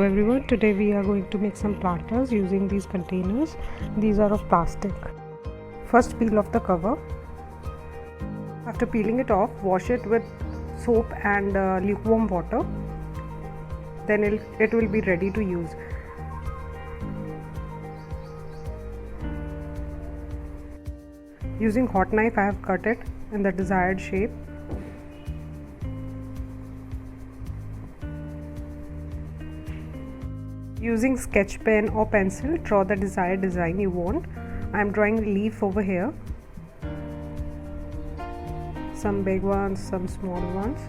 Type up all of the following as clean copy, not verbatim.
everyone, today we are going to make some planters using these containers. These are of plastic. First, peel off the cover. After peeling it off, wash it with soap and lukewarm water. Then it will be ready to use. Using hot knife, I have cut it in the desired shape. Using sketch pen or pencil, draw the desired design you want. I am drawing a leaf over here. Some big ones, some small ones.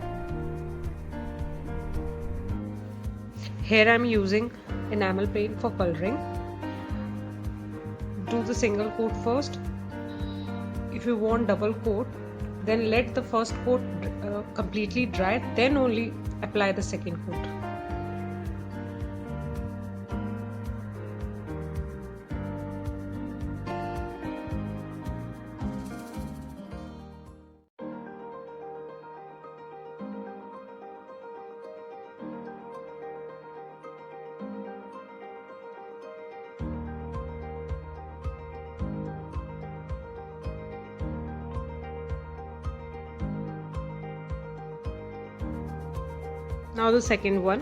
Here I am using enamel paint for coloring. Do the single coat first. If you want double coat, then let the first coat completely dry, then only apply the second coat. Now the second one.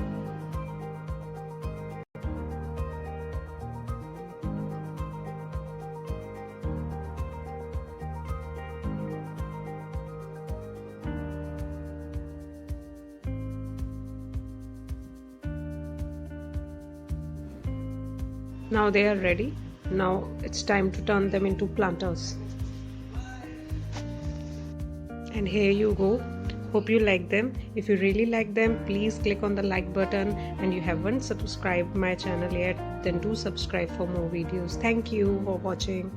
Now they are ready. Now it's time to turn them into planters. And here you go. Hope you like them. If you really like them, please click on the like button, and you haven't subscribed my channel yet, then do subscribe for more videos. Thank you for watching.